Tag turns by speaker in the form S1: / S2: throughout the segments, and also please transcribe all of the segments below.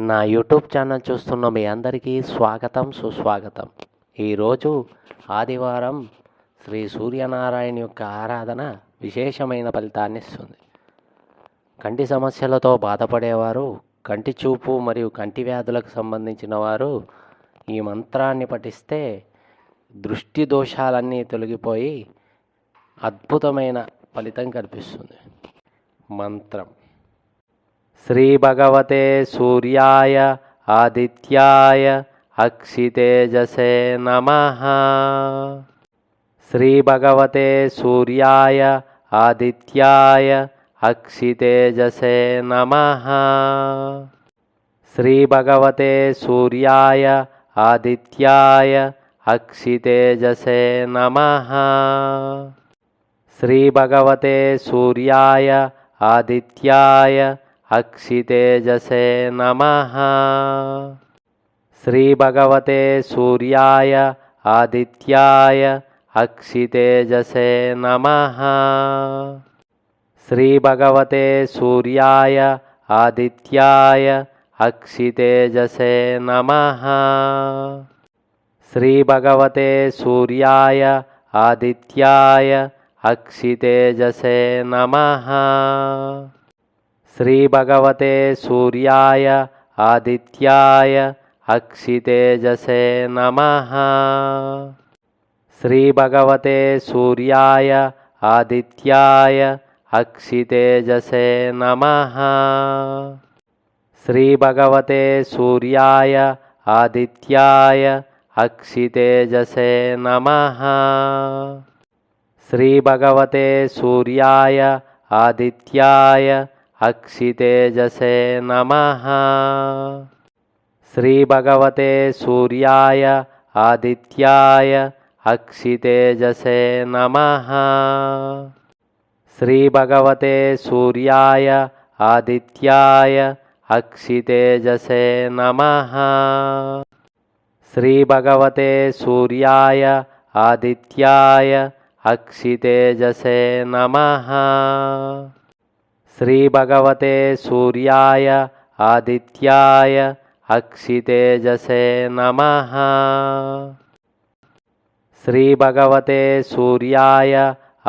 S1: నా YouTube channel చూస్తున్న మీ అందరికీ స్వాగతం, సుస్వాగతం. ఈరోజు ఆదివారం శ్రీ సూర్యనారాయణ యొక్క ఆరాధన విశేషమైన ఫలితాన్ని ఇస్తుంది. కంటి సమస్యలతో బాధపడేవారు, కంటి చూపు మరియు కంటి వ్యాధులకు సంబంధించిన వారు ఈ మంత్రాన్ని పఠిస్తే దృష్టి దోషాలన్నీ తొలగిపోయి అద్భుతమైన ఫలితం కనిపిస్తుంది. మంత్రం: శ్రీ భగవతే సూర్యాయ ఆదిత్యాయ అక్షితేజసే నమః. శ్రీ భగవతే సూర్యాయ ఆదిత్యాయ అక్షితేజసే నమః. శ్రీ భగవతే సూర్యాయ ఆదిత్యాయ అక్షితేజసే నమః. శ్రీ భగవతే సూర్యాయ ఆదిత్యాయ అక్షితేజసే నమః. శ్రీ భగవతే సూర్యాయ ఆదిత్యాయ అక్షితేజసే నమః. శ్రీ భగవతే సూర్యాయ ఆదిత్యాయ అక్షితేజసే నమః. శ్రీ భగవతే సూర్యాయ ఆదిత్యాయ అక్షితేజసే నమః. శ్రీ భగవతే సూర్యాయ ఆదిత్యాయ అక్షితేజసే నమః. శ్రీ భగవతే సూర్యాయ ఆదిత్యాయ అక్షితేజసే నమః. శ్రీ భగవతే సూర్యాయ ఆదిత్యాయ అక్షితేజసే నమః. శ్రీ భగవతే సూర్యాయ ఆదిత్యాయ అక్షితేజసే నమః. శ్రీ భగవతే సూర్యాయ ఆదిత్యాయ అక్షితేజసే నమః. శ్రీ భగవతే సూర్యాయ ఆదిత్యాయ అక్షితేజసే నమః. శ్రీ భగవతే సూర్యాయ ఆదిత్యాయ అక్షితేజసే నమః. శ్రీ భగవతే సూర్యాయ ఆదిత్యాయ అక్షితేజసే నమః. శ్రీ భగవతే సూర్యాయ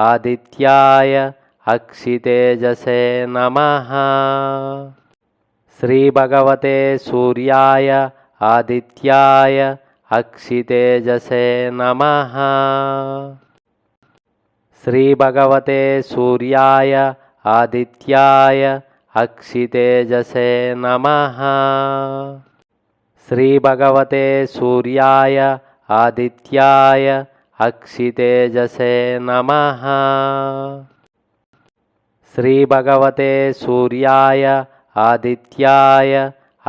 S1: ఆదిత్యాయ అక్షితేజసే నమః. శ్రీ భగవతే సూర్యాయ ఆదిత్యాయ అక్షితేజసే నమః. శ్రీ భగవతే సూర్యాయ ఆదిత్యాయ అక్షితేజసే నమః. శ్రీ భగవతే సూర్యాయ ఆదిత్యాయ అక్షితేజసే నమః. శ్రీ భగవతే సూర్యాయ ఆదిత్యాయ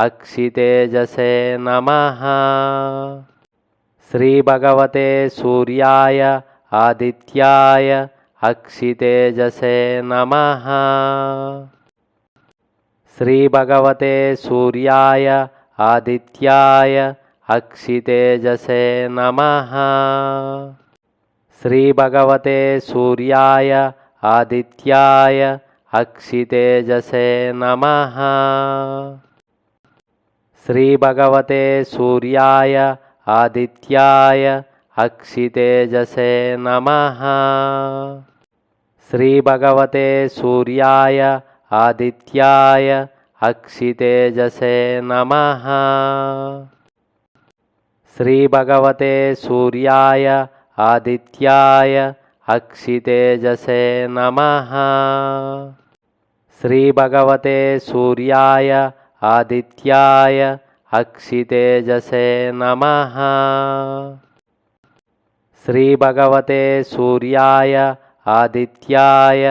S1: అక్షితేజసే నమః. శ్రీ భగవతే సూర్యాయ ఆదిత్యాయ అక్షితేజసే నమః. శ్రీ భగవతే సూర్యాయ ఆదిత్యాయ అక్షితేజసే నమః. శ్రీ భగవతే సూర్యాయ ఆదిత్యాయ అక్షితేజసే నమః. శ్రీ భగవతే సూర్యాయ ఆదిత్యాయ అక్షితేజసే నమః. శ్రీ భగవతే సూర్యాయ ఆదిత్యాయ అక్షితేజసే నమః. శ్రీ భగవతే సూర్యాయ ఆదిత్యాయ అక్షితేజసే నమః. శ్రీ భగవతే సూర్యాయ ఆదిత్యాయ అక్షితేజసే నమః. శ్రీ భగవతే సూర్యాయ ఆదిత్యాయ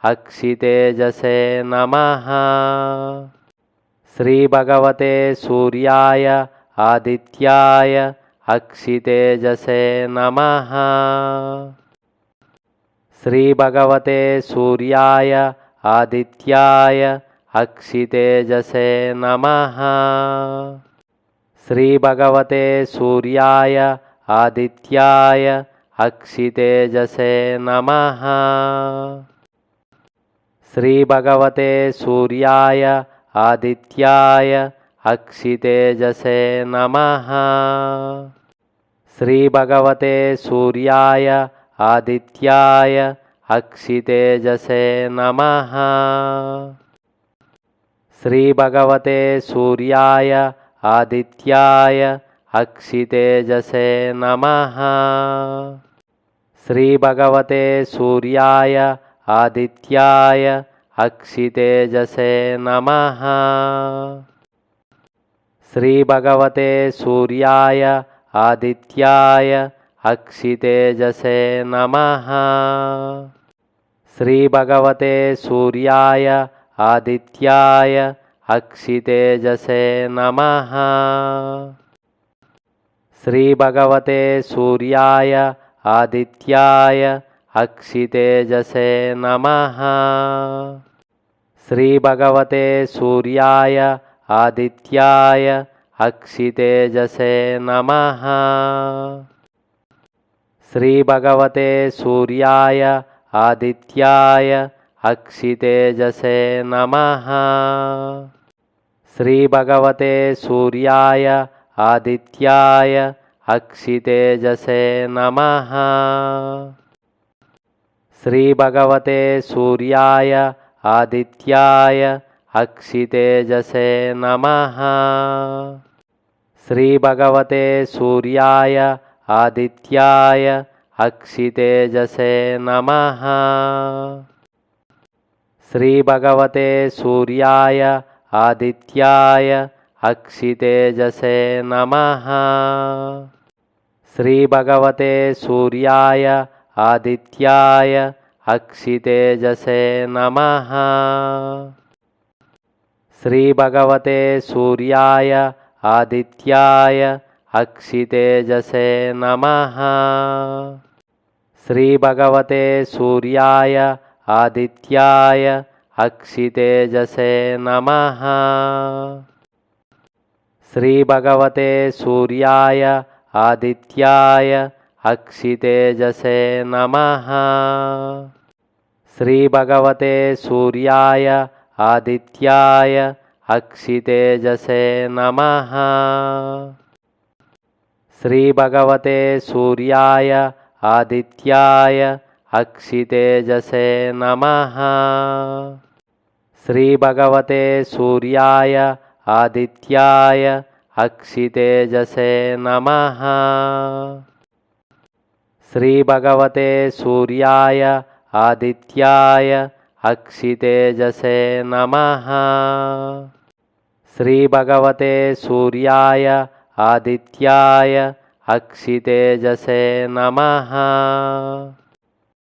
S1: అక్షితేజసే నమః. శ్రీ భగవతే సూర్యాయ ఆదిత్యాయ అక్షితేజసే నమః. శ్రీ భగవతే సూర్యాయ ఆదిత్యాయ అక్షితేజసే నమః. శ్రీ భగవతే సూర్యాయ ఆదిత్యాయ అక్షితేజసే నమః. శ్రీ భగవతే సూర్యాయ ఆదిత్యాయ अक्षितेजसे नमः। श्रीभगवते सूर्याय आदित्याय अक्षितेजसे नमः। श्रीभगवते सूर्याय आदित्याय अक्षितेजसे नमः। श्रीभगवते सूर्याय आदित्याय अक्षितेजसे नमः। श्रीभगवते सूर्याय आदित्याय अक्षितेजसे नमः। श्रीभगवते सूर्याय आदित्याय अक्षितेजसे नमः। श्रीभगवते सूर्याय आदित्याय अक्षितेजसे नमः। श्रीभगवते सूर्याय आदित्याय अक्षितेजसे नमः। श्रीभगवते सूर्याय आदित्याय अक्षितेजसे नमः। श्रीभगवते सूर्याय आदित्याय अक्षितेजसे नमः। श्रीभगवते सूर्याय आदित्याय अक्षितेजसे नमः। श्रीभगवते सूर्याय आदित्याय अक्षितेजसे नमः। श्रीभगवते सूर्याय आदित्याय अक्षितेजसे नमः। श्रीभगवते सूर्याय आदित्याय अक्षितेजसे नमः। श्रीभगवते सूर्याय आदित्याय अक्षितेजसे नमः। श्रीभगवते सूर्याय आदित्याय अक्षितेजसे नमः। श्रीभगवते सूर्याय आदित्याय अक्षितेजसे नमः। श्रीभगवते सूर्याय आदित्याय अक्षितेजसे नमः। श्रीभगवते सूर्याय आदित्याय अक्षितेजसे नमः। श्रीभगवते सूर्याय आदित्याय अक्षितेजसे नमः। श्रीभगवते सूर्याय आदित्याय अक्षितेजसे नमः। श्रीभगवते सूर्याय आदित्याय अक्षितेजसे नमः।